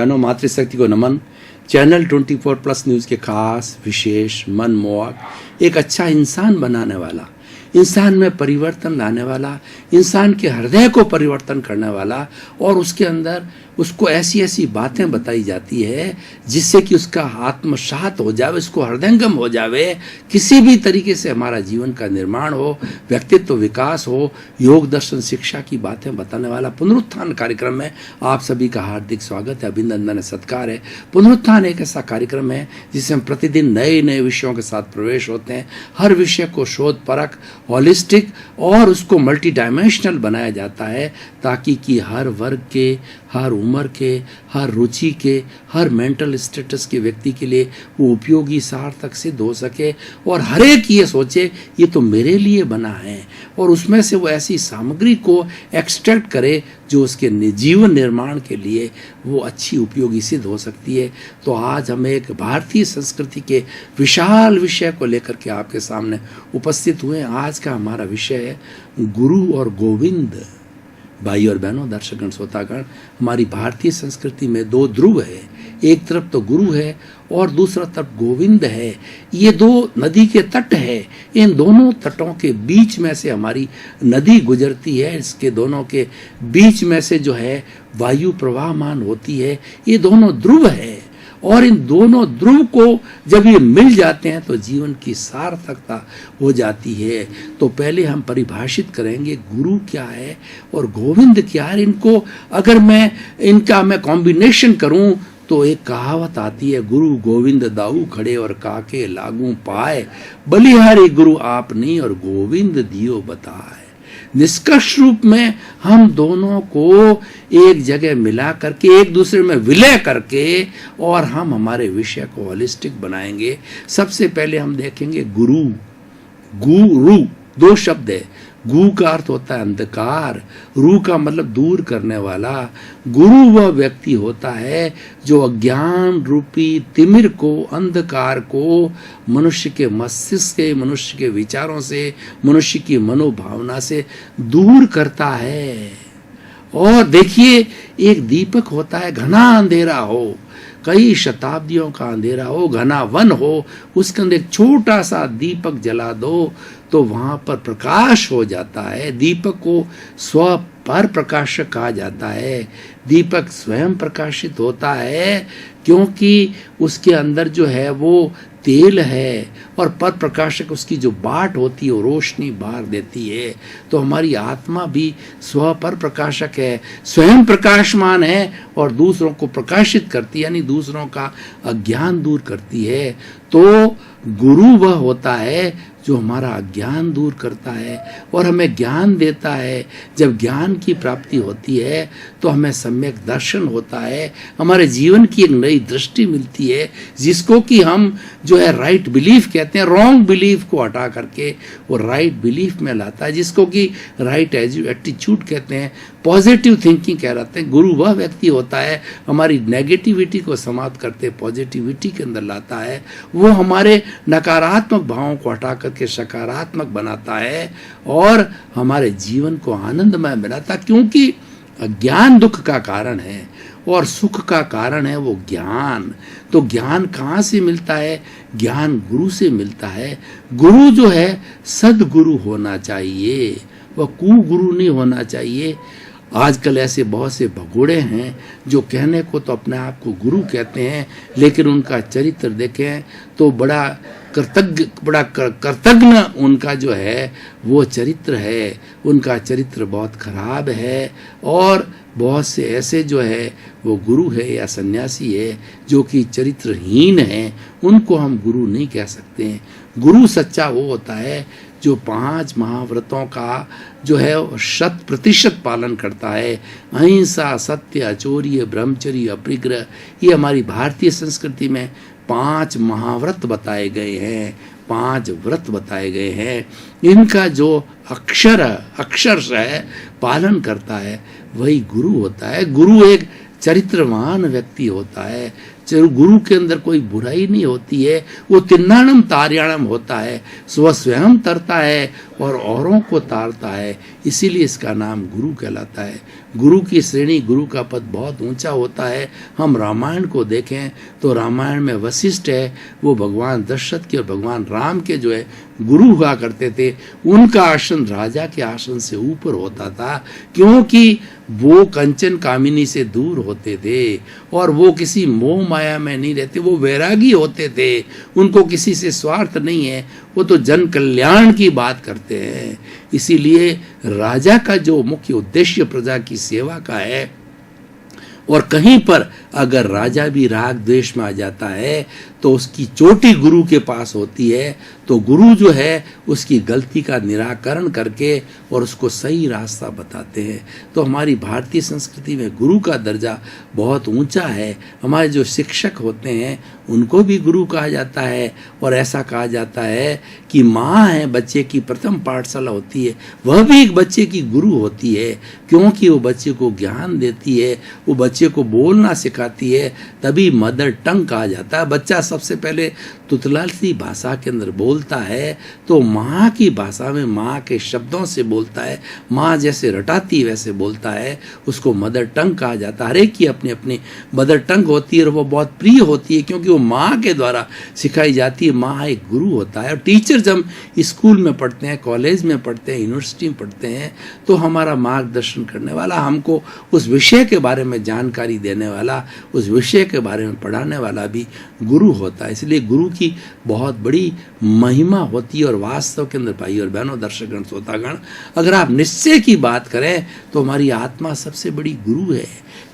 बहनों, मातृशक्ति को नमन। चैनल 24+ न्यूज़ के खास विशेष मनमोहक एक अच्छा इंसान बनाने वाला, इंसान में परिवर्तन लाने वाला, इंसान के हृदय को परिवर्तन करने वाला और उसके अंदर उसको ऐसी ऐसी बातें बताई जाती है जिससे कि उसका आत्मसात हो जावे, उसको हृदयंगम हो जावे, किसी भी तरीके से हमारा जीवन का निर्माण हो, व्यक्तित्व विकास हो। योग दर्शन शिक्षा की बातें बताने वाला पुनरुत्थान कार्यक्रम में आप सभी का हार्दिक स्वागत है, अभिनंदन है, सत्कार है। पुनरुत्थान एक ऐसा कार्यक्रम है जिसमें हम प्रतिदिन नए नए विषयों के साथ प्रवेश होते हैं। हर विषय को शोध परख, हॉलिस्टिक और उसको मल्टी डायमेंशनल बनाया जाता है ताकि कि हर वर्ग के, हर उम्र के, हर रुचि के, हर मेंटल स्टेटस के व्यक्ति के लिए वो उपयोगी सार्थक सिद्ध हो सके और हर एक ये सोचे ये तो मेरे लिए बना है और उसमें से वो ऐसी सामग्री को एक्सट्रैक्ट करे जो उसके जीवन निर्माण के लिए वो अच्छी उपयोगी सिद्ध हो सकती है। तो आज हम एक भारतीय संस्कृति के विशाल विषय को लेकर के आपके सामने उपस्थित हुए। आज का हमारा विषय है गुरु और गोविंद। भाई और बहनों, दर्शकगण, श्रोतागण, हमारी भारतीय संस्कृति में दो ध्रुव है, एक तरफ तो गुरु है और दूसरा तरफ गोविंद है। ये दो नदी के तट है, इन दोनों तटों के बीच में से हमारी नदी गुजरती है, इसके दोनों के बीच में से जो है वायु प्रवाहमान होती है। ये दोनों ध्रुव है और इन दोनों ध्रुव को जब ये मिल जाते हैं तो जीवन की सार्थकता हो जाती है। तो पहले हम परिभाषित करेंगे गुरु क्या है और गोविंद क्या है। इनको अगर मैं इनका कॉम्बिनेशन करूं तो एक कहावत आती है, गुरु गोविंद दाऊ खड़े और काके लागू पाए, बलिहारी गुरु आप नहीं और गोविंद दियो बताए। निष्कर्ष रूप में हम दोनों को एक जगह मिला करके, एक दूसरे में विलय करके और हम हमारे विषय को होलिस्टिक बनाएंगे। सबसे पहले हम देखेंगे गुरु। गुरु दो शब्द है, गु का अर्थ होता है अंधकार, रू का मतलब दूर करने वाला। गुरु वह व्यक्ति होता है जो अज्ञान रूपी तिमिर को, अंधकार को मनुष्य के मस्तिष्क से, मनुष्य के विचारों से, मनुष्य की मनोभावना से दूर करता है। और देखिए, एक दीपक होता है, घना अंधेरा हो, कई शताब्दियों का अंधेरा हो, घना वन हो, उसके अंदर एक छोटा सा दीपक जला दो तो वहां पर प्रकाश हो जाता है। दीपक को स्व पर प्रकाशक कहा जाता है। दीपक स्वयं प्रकाशित होता है क्योंकि उसके अंदर जो है वो तेल है और पर प्रकाशक उसकी जो बाट होती है वो रोशनी बाहर देती है। तो हमारी आत्मा भी स्व पर प्रकाशक है, स्वयं प्रकाशमान है और दूसरों को प्रकाशित करती है, यानी दूसरों का अज्ञान दूर करती है। तो गुरु वह होता है जो हमारा अज्ञान दूर करता है और हमें ज्ञान देता है। जब ज्ञान की प्राप्ति होती है तो हमें सम्यक दर्शन होता है, हमारे जीवन की एक नई दृष्टि मिलती है जिसको कि हम जो है राइट बिलीफ कहते हैं। रॉन्ग बिलीफ को हटा करके वो राइट बिलीफ में लाता है, जिसको कि राइट एटीट्यूड कहते हैं, पॉजिटिव थिंकिंग कहलाते हैं। गुरु वह व्यक्ति होता है हमारी नेगेटिविटी को समाप्त करते पॉजिटिविटी के अंदर लाता है। वो हमारे नकारात्मक भावों को हटा करके सकारात्मक बनाता है और हमारे जीवन को आनंदमय बनाता है, क्योंकि ज्ञान दुख का कारण है और सुख का कारण है वो ज्ञान। तो ज्ञान कहाँ से मिलता है? ज्ञान गुरु से मिलता है। गुरु जो है सदगुरु होना चाहिए, वह कुगुरु नहीं होना चाहिए। आजकल ऐसे बहुत से भगोड़े हैं जो कहने को तो अपने आप को गुरु कहते हैं, लेकिन उनका चरित्र देखें तो बड़ा कर्तज्ञ उनका जो है वो चरित्र है। उनका चरित्र बहुत खराब है और बहुत से ऐसे जो है वो गुरु है या सन्यासी है जो कि चरित्रहीन है, उनको हम गुरु नहीं कह सकते हैं। गुरु सच्चा वो होता है जो 5 महाव्रतों का जो है 100% पालन करता है। अहिंसा, सत्य, अचौर्य, ब्रह्मचर्य, अपरिग्रह, ये हमारी भारतीय संस्कृति में 5 महाव्रत बताए गए हैं, 5 व्रत बताए गए हैं। इनका जो अक्षर है पालन करता है वही गुरु होता है। गुरु एक चरित्रवान व्यक्ति होता है। गुरु के अंदर कोई बुराई नहीं होती है, वो तिन्नानम तार्याणम होता है, वह स्वयं तरता है और औरों को तारता है, इसीलिए इसका नाम गुरु कहलाता है। गुरु की श्रेणी, गुरु का पद बहुत ऊंचा होता है। हम रामायण को देखें तो रामायण में वशिष्ठ है, वो भगवान दशरथ के और भगवान राम के जो है गुरु हुआ करते थे। उनका आसन राजा के आसन से ऊपर होता था, क्योंकि वो कंचन कामिनी से दूर होते थे और वो किसी मोह माया में नहीं रहते, वो वैरागी होते थे, उनको किसी से स्वार्थ नहीं है, वो तो जन कल्याण की बात करते हैं। इसीलिए राजा का जो मुख्य उद्देश्य प्रजा की सेवा का है, और कहीं पर अगर राजा भी राग द्वेष में आ जाता है तो उसकी चोटी गुरु के पास होती है, तो गुरु जो है उसकी गलती का निराकरण करके और उसको सही रास्ता बताते हैं। तो हमारी भारतीय संस्कृति में गुरु का दर्जा बहुत ऊंचा है। हमारे जो शिक्षक होते हैं उनको भी गुरु कहा जाता है, और ऐसा कहा जाता है कि माँ है बच्चे की प्रथम पाठशाला होती है, वह भी एक बच्चे की गुरु होती है, क्योंकि वो बच्चे को ज्ञान देती है, वो बच्चे को बोलना सिखाती है, तभी मदर टंग कहा जाता है। बच्चा सबसे पहले तुतलासी भाषा के अंदर बोलता है तो माँ की भाषा में माँ के शब्दों से बोलता है, माँ जैसे रटाती वैसे बोलता है, उसको मदर टंग कहा जाता है। हर एक की अपनी अपनी मदर टंग होती है और वो बहुत प्रिय होती है, क्योंकि वो माँ के द्वारा सिखाई जाती है। माँ एक गुरु होता है। और टीचर जब स्कूल में पढ़ते हैं, कॉलेज में पढ़ते हैं, यूनिवर्सिटी में पढ़ते हैं, तो हमारा मार्गदर्शन करने वाला, हमको उस विषय के बारे में जानकारी देने वाला, उस विषय के बारे में पढ़ाने वाला भी गुरु होता है। इसलिए गुरु की बहुत बड़ी महिमा होती है। और वास्तव के अंदर भाई और बहनों, दर्शकगण, श्रोतागण, अगर आप निश्चय की बात करें तो हमारी आत्मा सबसे बड़ी गुरु है,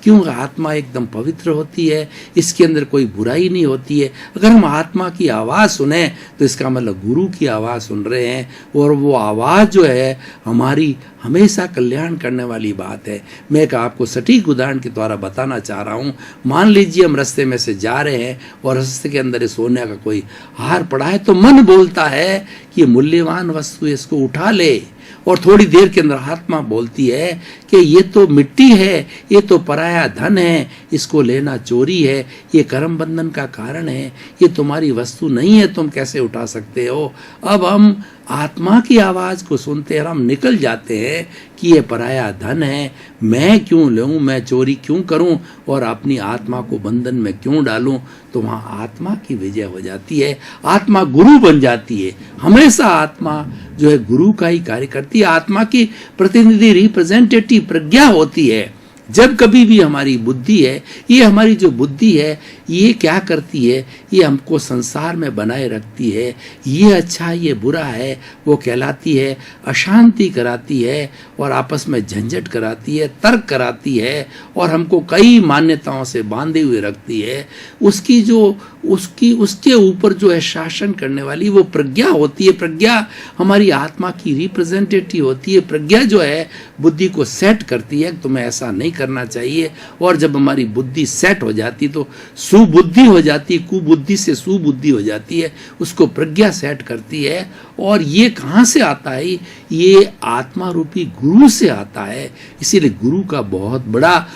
क्योंकि आत्मा एकदम पवित्र होती है, इसके अंदर कोई बुराई नहीं होती है। अगर हम आत्मा की आवाज़ सुने तो इसका मतलब गुरु की आवाज़ सुन रहे हैं, और वो आवाज़ जो है हमारी हमेशा कल्याण करने वाली बात है। मैं एक आपको सटीक उदाहरण के द्वारा बताना चाह रहा हूँ। मान लीजिए हम रास्ते में से जा रहे हैं और रास्ते के अंदर सोने का कोई हार पड़ा है, तो मन बोलता है कि ये मूल्यवान वस्तु है, इसको उठा ले, और थोड़ी देर के अंदर आत्मा बोलती है कि ये तो मिट्टी है, ये तो पराया धन है, इसको लेना चोरी है, ये कर्म बंधन का कारण है, ये तुम्हारी वस्तु नहीं है, तुम कैसे उठा सकते हो। अब हम आत्मा की आवाज़ को सुनते हैं और हम निकल जाते हैं कि ये पराया धन है, मैं क्यों लूँ, मैं चोरी क्यों करूँ और अपनी आत्मा को बंधन में क्यों डालूँ। तो वहाँ आत्मा की विजय हो जाती है, आत्मा गुरु बन जाती है। हमेशा आत्मा जो है गुरु का ही कार्य करती है। आत्मा की प्रतिनिधि, रिप्रेजेंटेटिव प्रज्ञा होती है। जब कभी भी हमारी बुद्धि है, ये हमारी जो बुद्धि है ये क्या करती है, ये हमको संसार में बनाए रखती है, ये अच्छा ये बुरा है, वो कहलाती है, अशांति कराती है और आपस में झंझट कराती है, तर्क कराती है और हमको कई मान्यताओं से बांधे हुए रखती है। उसकी जो उसके ऊपर जो है शासन करने वाली वो प्रज्ञा होती है। प्रज्ञा हमारी आत्मा की रिप्रेजेंटेटिव होती है। प्रज्ञा जो है बुद्धि को सेट करती है, तुम्हें ऐसा नहीं करना चाहिए। और जब हमारी बुद्धि सेट हो जाती तो सुबुद्धि हो जाती, कुबुद्धि से सुबुद्धि हो जाती है, उसको प्रज्ञा सेट करती है। और ये कहाँ से आता है, ये आत्मा रूपी गुरु से आता है। इसीलिए गुरु का बहुत बड़ा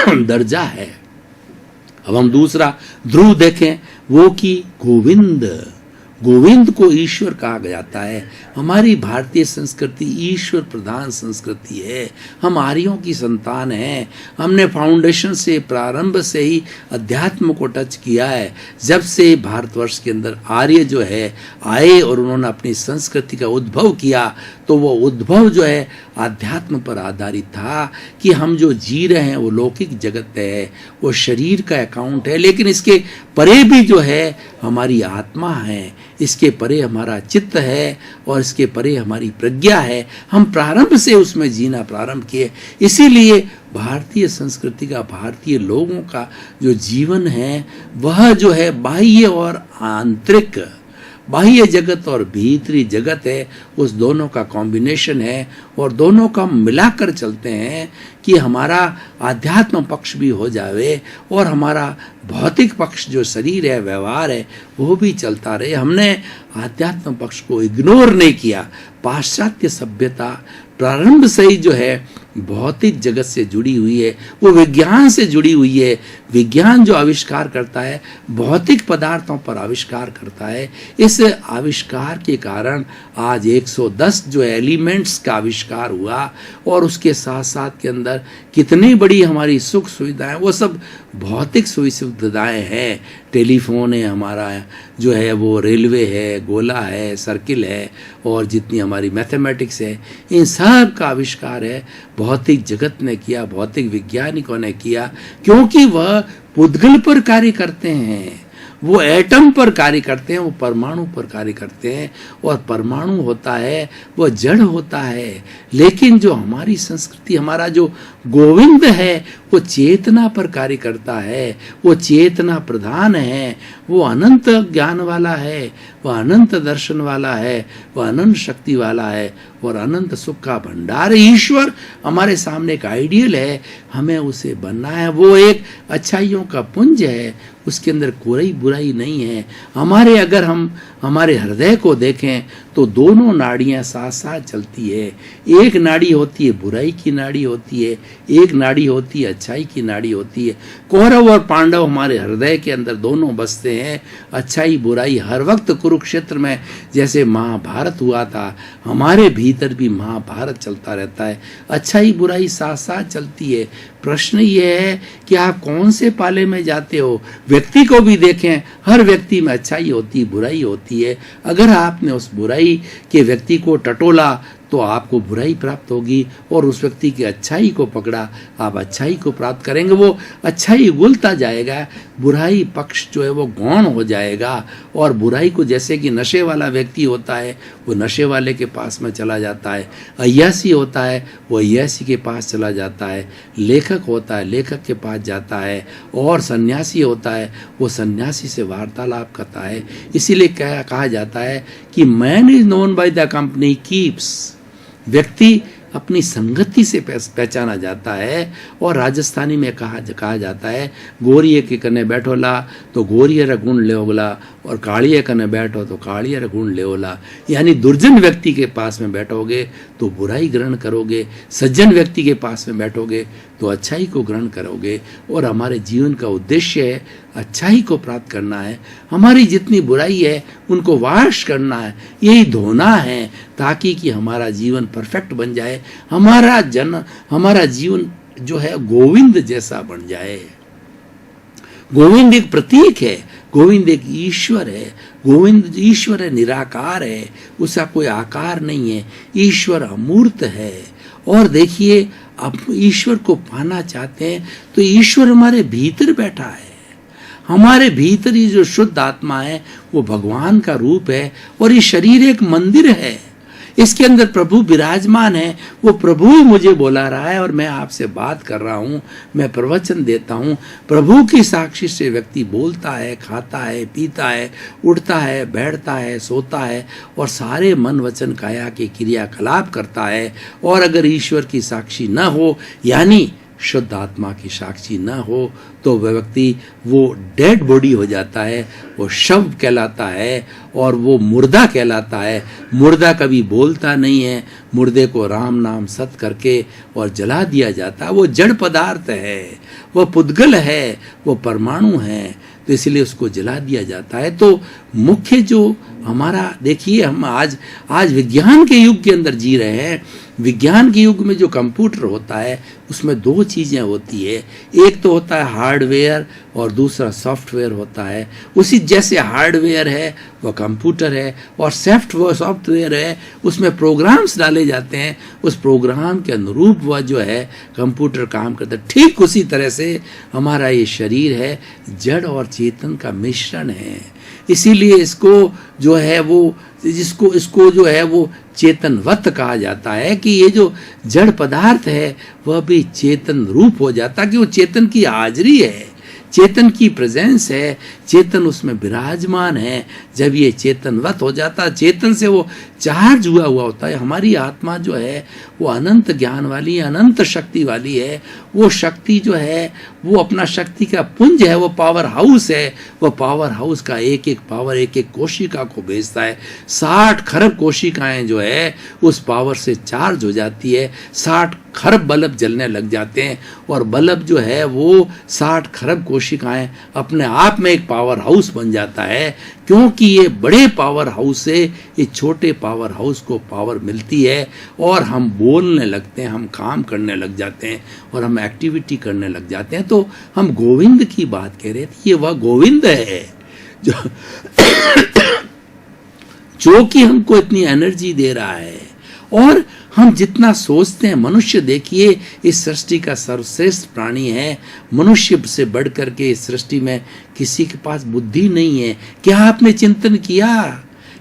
दर्जा है। अब हम दूसरा ध्रुव देखें, वो कि गोविंद को ईश्वर कहा जाता है। हमारी भारतीय संस्कृति ईश्वर प्रधान संस्कृति है। हम आर्यों की संतान हैं। हमने फाउंडेशन से, प्रारंभ से ही अध्यात्म को टच किया है। जब से भारतवर्ष के अंदर आर्य जो है आए और उन्होंने अपनी संस्कृति का उद्भव किया, तो वो उद्भव जो है आध्यात्म पर आधारित था कि हम जो जी रहे हैं वो लौकिक जगत है, वो शरीर का अकाउंट है, लेकिन इसके परे भी जो है हमारी आत्मा है, इसके परे हमारा चित्त है और इसके परे हमारी प्रज्ञा है। हम प्रारंभ से उसमें जीना प्रारंभ किए। इसीलिए भारतीय संस्कृति का, भारतीय लोगों का जो जीवन है वह जो है बाह्य और आंतरिक, बाह्य जगत और भीतरी जगत है, उस दोनों का कॉम्बिनेशन है। और दोनों का मिलाकर चलते हैं कि हमारा आध्यात्म पक्ष भी हो जावे और हमारा भौतिक पक्ष जो शरीर है, व्यवहार है, वो भी चलता रहे। हमने आध्यात्म पक्ष को इग्नोर नहीं किया। पाश्चात्य सभ्यता प्रारंभ से ही जो है भौतिक जगत से जुड़ी हुई है, वो विज्ञान से जुड़ी हुई है। विज्ञान जो आविष्कार करता है, भौतिक पदार्थों पर आविष्कार करता है। इस आविष्कार के कारण आज 110 जो एलिमेंट्स का आविष्कार हुआ, और उसके साथ साथ के अंदर कितनी बड़ी हमारी सुख सुविधाएं, वो सब भौतिक सुविधाएं हैं। टेलीफोन है हमारा, जो है वो रेलवे है, गोला है, सर्किल है, और जितनी हमारी मैथमेटिक्स है, इन सब का आविष्कार है भौतिक जगत ने किया, भौतिक वैज्ञानिकों ने किया, क्योंकि वह पुद्गल पर कार्य करते हैं, वो एटम पर कार्य करते हैं, वो परमाणु पर कार्य करते हैं। और परमाणु होता है वो जड़ होता है, लेकिन जो हमारी संस्कृति, हमारा जो गोविंद है, वो चेतना पर कार्य करता है, वो चेतना प्रधान है, वो अनंत ज्ञान वाला है, वह अनंत दर्शन वाला है, वह अनंत शक्ति वाला है, और अनंत सुख का भंडार। ईश्वर हमारे सामने एक आइडियल है, हमें उसे बनना है। वो एक अच्छाइयों का पुंज है, उसके अंदर कोई बुराई नहीं है। अगर हम हमारे हृदय को देखें तो दोनों नाड़ियां साथ साथ चलती है। एक नाड़ी होती है बुराई की नाड़ी होती है, एक नाड़ी होती है अच्छाई की नाड़ी होती है। कौरव और पांडव हमारे हृदय के अंदर दोनों बसते हैं। अच्छाई बुराई हर वक्त कुरुक्षेत्र में जैसे महाभारत हुआ था, हमारे भीतर भी महाभारत चलता रहता है। अच्छाई बुराई साथ साथ चलती है। प्रश्न ये है कि आप कौन से पाले में जाते हो। व्यक्ति को भी देखें, हर व्यक्ति में अच्छाई होती है, बुराई होती है। अगर आपने उस बुराई के व्यक्ति को टटोला तो आपको बुराई प्राप्त होगी, और उस व्यक्ति की अच्छाई को पकड़ा, आप अच्छाई को प्राप्त करेंगे। वो अच्छाई उगलता जाएगा, बुराई पक्ष जो है वो गौण हो जाएगा। और बुराई को, जैसे कि नशे वाला व्यक्ति होता है, वो नशे वाले के पास में चला जाता है। अय्यासी होता है, वो अय्यासी के पास चला जाता है। लेखक होता है, लेखक के पास जाता है। और सन्यासी होता है, वो सन्यासी से वार्तालाप करता है। इसीलिए कहा जाता है कि man is known by the company keeps. व्यक्ति अपनी संगति से पहचाना जाता है। और राजस्थानी में कहा जाता है, गोरिये के कने बैठोला तो गोरियर गुण लेओला, और कालिये कने बैठो तो कालियर गुण लेओला। यानी दुर्जन व्यक्ति के पास में बैठोगे तो बुराई ग्रहण करोगे, सज्जन व्यक्ति के पास में बैठोगे तो अच्छाई को ग्रहण करोगे। और हमारे जीवन का उद्देश्य है अच्छाई को प्राप्त करना है। हमारी जितनी बुराई है उनको वाश करना है, यही धोना है, ताकि कि हमारा जीवन परफेक्ट बन जाए, हमारा जीवन जो है गोविंद जैसा बन जाए। गोविंद एक प्रतीक है, गोविंद एक ईश्वर है। गोविंद ईश्वर है, निराकार है, उसका कोई आकार नहीं है। ईश्वर अमूर्त है। और देखिए, आप ईश्वर को पाना चाहते हैं तो ईश्वर हमारे भीतर बैठा है। हमारे भीतर ही जो शुद्ध आत्मा है वो भगवान का रूप है, और ये शरीर एक मंदिर है, इसके अंदर प्रभु विराजमान है। वो प्रभु ही मुझे बुला रहा है, और मैं आपसे बात कर रहा हूँ, मैं प्रवचन देता हूँ। प्रभु की साक्षी से व्यक्ति बोलता है, खाता है, पीता है, उठता है, बैठता है, सोता है, और सारे मन वचन काया के क्रियाकलाप करता है। और अगर ईश्वर की साक्षी न हो, यानी शुद्ध आत्मा की साक्षी न हो, तो वह व्यक्ति वो डेड बॉडी हो जाता है, वो शव कहलाता है, और वो मुर्दा कहलाता है। मुर्दा कभी बोलता नहीं है, मुर्दे को राम नाम सत करके और जला दिया जाता है। वो जड़ पदार्थ है, वो पुद्गल है, वो परमाणु है, तो इसलिए उसको जला दिया जाता है। तो मुख्य जो हमारा, देखिए, हम आज विज्ञान के युग के अंदर जी रहे हैं। विज्ञान के युग में जो कंप्यूटर होता है उसमें दो चीज़ें होती है, एक तो होता है हार्डवेयर और दूसरा सॉफ्टवेयर होता है। उसी जैसे हार्डवेयर है वह कंप्यूटर है, और सॉफ्टवेयर है उसमें प्रोग्राम्स डाले जाते हैं, उस प्रोग्राम के अनुरूप वह जो है कंप्यूटर काम करता है। ठीक उसी तरह से हमारा ये शरीर है, जड़ और चेतन का मिश्रण है। इसीलिए इसको जो है वो इसको जो है वो चेतनवत कहा जाता है, कि ये जो जड़ पदार्थ है वह भी चेतन रूप हो जाता, कि वो चेतन की हाजिरी है, चेतन की प्रेजेंस है, चेतन उसमें विराजमान है। जब ये चेतनवत हो जाता, चेतन से वो चार्ज हुआ होता है। हमारी आत्मा जो है वो अनंत ज्ञान वाली, अनंत शक्ति वाली है। वो शक्ति जो है वो अपना शक्ति का पुंज है, वो पावर हाउस है। वो पावर हाउस का एक एक पावर एक एक कोशिका को भेजता है। 60 खरब कोशिकाएं जो है उस पावर से चार्ज हो जाती है। 60 खरब बल्ब जलने लग जाते हैं और बल्ब जो है वो 60 खरब कोशिकाएं अपने आप में एक पावर हाउस बन जाता है। क्योंकि ये बड़े पावर हाउस से ये छोटे पावर हाउस को पावर मिलती है और हम बोलने लगते हैं, हम काम करने लग जाते हैं और हम एक्टिविटी करने लग जाते हैं। तो हम गोविंद की बात कह रहे थे, ये वह गोविंद है जो कि हमको इतनी एनर्जी दे रहा है। और हम जितना सोचते हैं, मनुष्य देखिए इस सृष्टि का सर्वश्रेष्ठ प्राणी है। मनुष्य से बढ़ करके इस सृष्टि में किसी के पास बुद्धि नहीं है। क्या आपने चिंतन किया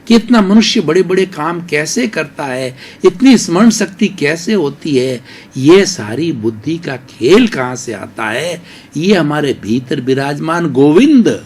कि इतना मनुष्य बड़े बड़े काम कैसे करता है, इतनी स्मरण शक्ति कैसे होती है? ये सारी बुद्धि का खेल कहाँ से आता है? ये हमारे भीतर विराजमान गोविंद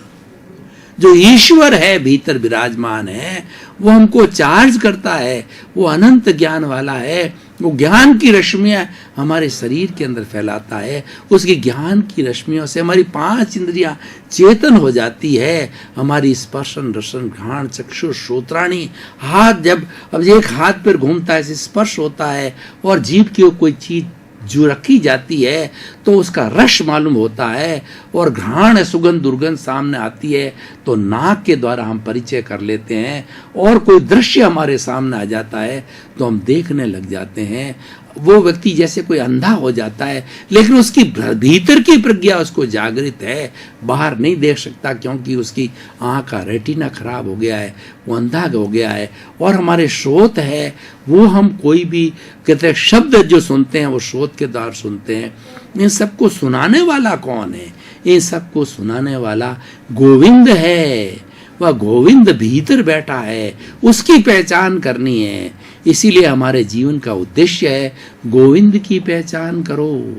जो ईश्वर है, भीतर विराजमान है, वो हमको चार्ज करता है। वो अनंत ज्ञान वाला है। वो ज्ञान की रश्मियां हमारे शरीर के अंदर फैलाता है। उसकी ज्ञान की रश्मियों से हमारी 5 इंद्रियां चेतन हो जाती है। हमारी स्पर्शन, रसन, घ्राण, चक्षु, श्रोत्राणी, हाथ जब अब एक हाथ पर घूमता है, स्पर्श होता है और जीभ की कोई चीज जो रखी जाती है तो उसका रस मालूम होता है और घ्राण सुगंध दुर्गंध सामने आती है तो नाक के द्वारा हम परिचय कर लेते हैं और कोई दृश्य हमारे सामने आ जाता है तो हम देखने लग जाते हैं। वो व्यक्ति जैसे कोई अंधा हो जाता है, लेकिन उसकी भीतर की प्रज्ञा उसको जागृत है, बाहर नहीं देख सकता क्योंकि उसकी आँख का रेटिना खराब हो गया है, वो अंधा हो गया है। और हमारे श्रोत है, वो हम कोई भी कहते हैं शब्द जो सुनते हैं वो श्रोत के द्वारा सुनते हैं। इन सबको सुनाने वाला कौन है? इन सबको सुनाने वाला गोविंद है। वह गोविंद भीतर बैठा है, उसकी पहचान करनी है। इसीलिए हमारे जीवन का उद्देश्य है गोविंद की पहचान करो।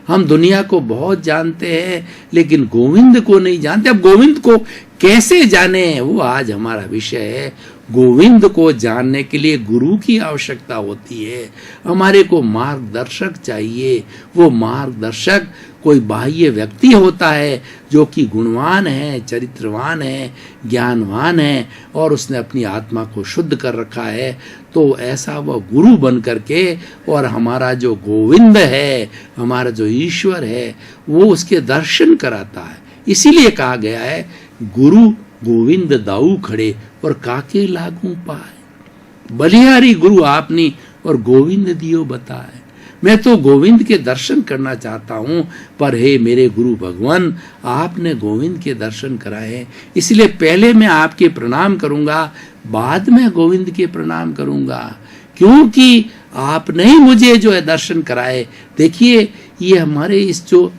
हम दुनिया को बहुत जानते हैं लेकिन गोविंद को नहीं जानते। अब गोविंद को कैसे जाने, वो आज हमारा विषय है। गोविंद को जानने के लिए गुरु की आवश्यकता होती है। हमारे को मार्गदर्शक चाहिए। वो मार्गदर्शक कोई बाह्य व्यक्ति होता है जो कि गुणवान है, चरित्रवान है, ज्ञानवान है और उसने अपनी आत्मा को शुद्ध कर रखा है। तो ऐसा वह गुरु बन करके और हमारा जो गोविंद है, हमारा जो ईश्वर है, वो उसके दर्शन कराता है। इसीलिए कहा गया है गुरु गोविंद दाऊ खड़े और काके लागू पाए। बलिहारी गुरु आपनी और गोविंद दियो बताए। मैं तो गोविंद के दर्शन करना चाहता हूँ, पर हे मेरे गुरु भगवान, आपने गोविंद के दर्शन कराए, इसलिए पहले मैं आपके प्रणाम करूँगा, बाद में गोविंद के प्रणाम करूँगा, क्योंकि आपने ही मुझे जो है दर्शन कराए। देखिए ये हमारे इस जो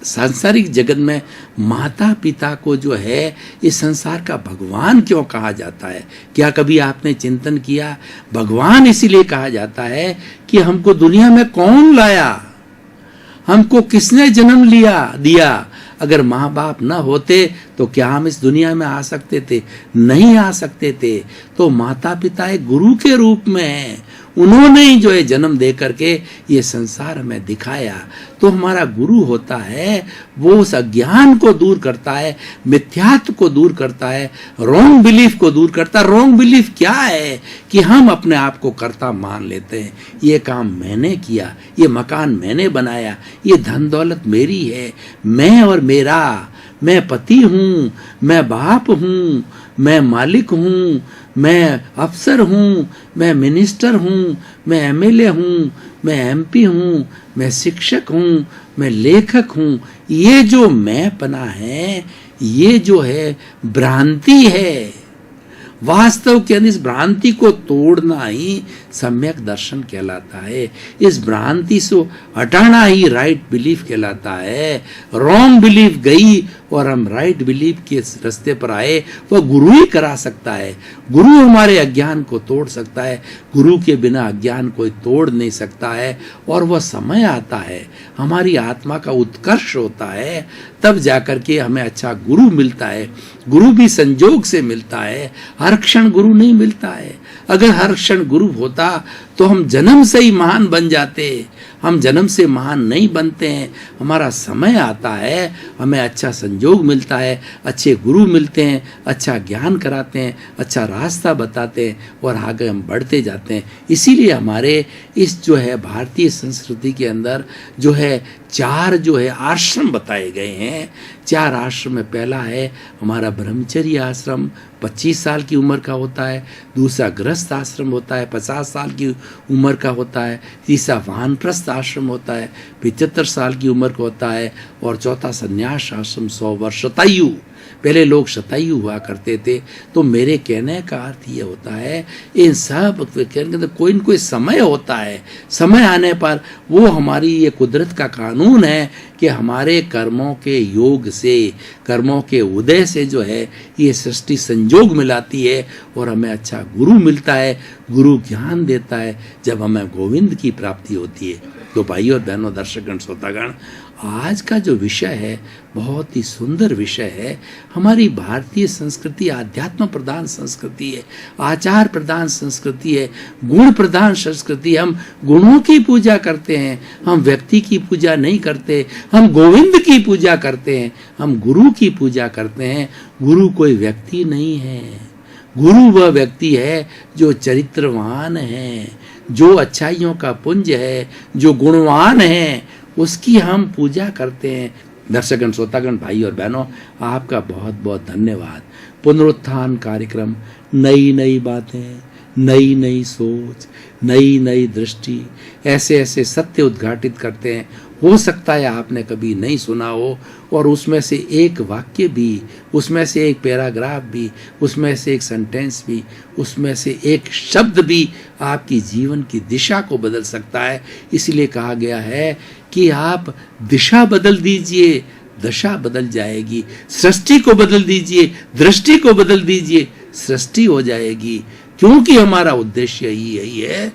सांसारिक जगत में माता पिता को जो है इस संसार का भगवान क्यों कहा जाता है? क्या कभी आपने चिंतन किया? भगवान इसीलिए कहा जाता है कि हमको दुनिया में कौन लाया, हमको किसने जन्म दिया। अगर माँ बाप न होते तो क्या हम इस दुनिया में आ सकते थे? नहीं आ सकते थे। तो माता पिता एक गुरु के रूप में है, उन्होंने ही जो है जन्म दे करके ये संसार में दिखाया। तो हमारा गुरु होता है, वो उस अज्ञान को दूर करता है, मिथ्यात्व को दूर करता है, रॉन्ग बिलीफ को दूर करता है। रॉन्ग बिलीफ क्या है? कि हम अपने आप को कर्ता मान लेते हैं। ये काम मैंने किया, ये मकान मैंने बनाया, ये धन दौलत मेरी है, मैं और मेरा, मैं पति हूँ, मैं बाप हूँ, मैं मालिक हूँ, मैं अफसर हूँ, मैं मिनिस्टर हूँ, मैं एमएलए हूँ, मैं एमपी हूँ, मैं शिक्षक हूँ, मैं लेखक हूँ। ये जो मैंपना है, ये जो है भ्रांति है। वास्तव के अंदर इस भ्रांति को तोड़ना ही सम्यक दर्शन कहलाता है। इस भ्रांति से हटाना ही राइट बिलीफ कहलाता है। रॉन्ग बिलीफ गई और हम राइट बिलीफ के रास्ते पर आए, वह गुरु ही करा सकता है। गुरु हमारे अज्ञान को तोड़ सकता है। गुरु के बिना अज्ञान कोई तोड़ नहीं सकता है। और वह समय आता है, हमारी आत्मा का उत्कर्ष होता है, तब जाकर के हमें अच्छा गुरु मिलता है। गुरु भी संजोग से मिलता है, हर क्षण गुरु नहीं मिलता है। अगर हर क्षण गुरु होता तो हम जन्म से ही महान बन जाते। हम जन्म से महान नहीं बनते हैं, हमारा समय आता है, हमें अच्छा संजोग मिलता है, अच्छे गुरु मिलते हैं, अच्छा ज्ञान कराते हैं, अच्छा रास्ता बताते हैं और आगे हम बढ़ते जाते हैं। इसीलिए हमारे इस जो है भारतीय संस्कृति के अंदर जो है 4 जो है आश्रम बताए गए हैं। 4 आश्रम में पहला है हमारा ब्रह्मचर्य आश्रम, 25 साल की उम्र का होता है। दूसरा गृहस्थ आश्रम होता है, 50 साल की उम्र का होता है। तीसरा वानप्रस्थ आश्रम होता है, 75 साल की उम्र का होता है। और चौथा संन्यास आश्रम 100 वर्ष शतायु। पहले लोग शतायु हुआ करते थे। तो मेरे कहने का अर्थ ये होता है, इन सब कहने का कोई न कोई समय होता है। समय आने पर वो हमारी ये कुदरत का कानून है कि हमारे कर्मों के योग से, कर्मों के उदय से जो है ये सृष्टि संजोग मिलाती है और हमें अच्छा गुरु मिलता है। गुरु ज्ञान देता है जब हमें गोविंद की प्राप्ति होती है। तो भाइयों और बहनों, दर्शकगण, श्रोतागण, आज का जो विषय है बहुत ही सुंदर विषय है। हमारी भारतीय संस्कृति आध्यात्म प्रधान संस्कृति है, आचार प्रधान संस्कृति है, गुण प्रधान संस्कृति। हम गुणों की पूजा करते हैं, हम व्यक्ति की पूजा नहीं करते। हम गोविंद की पूजा करते हैं, हम गुरु की पूजा करते हैं। गुरु कोई व्यक्ति नहीं है, गुरु वह व्यक्ति है जो चरित्रवान है, जो अच्छाइयों का पुंज है, जो गुणवान है, उसकी हम पूजा करते हैं। दर्शकगण, श्रोतागण, भाई और बहनों, आपका बहुत बहुत धन्यवाद। पुनरुत्थान कार्यक्रम, नई नई बातें, नई नई सोच, नई नई दृष्टि, ऐसे ऐसे सत्य उद्घाटित करते हैं। हो सकता है आपने कभी नहीं सुना हो और उसमें से एक वाक्य भी, उसमें से एक पैराग्राफ भी, उसमें से एक सेंटेंस भी, उसमें से एक शब्द भी आपकी जीवन की दिशा को बदल सकता है। इसलिए कहा गया है कि आप दिशा बदल दीजिए, दशा बदल जाएगी। सृष्टि को बदल दीजिए, दृष्टि को बदल दीजिए, सृष्टि हो जाएगी। क्योंकि हमारा उद्देश्य यही है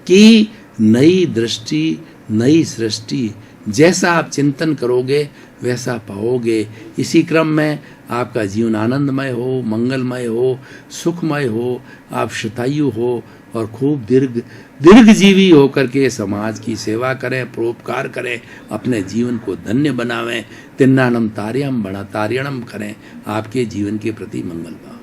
कि नई दृष्टि, नई सृष्टि, जैसा आप चिंतन करोगे वैसा पाओगे। इसी क्रम में आपका जीवन आनंदमय हो, मंगलमय हो, सुखमय हो, आप शतायु हो और खूब दीर्घजीवी होकर के समाज की सेवा करें, परोपकार करें, अपने जीवन को धन्य बनावें। तिन्नानम तार्यम बड़ा तार्यणम करें। आपके जीवन के प्रति मंगल भाव।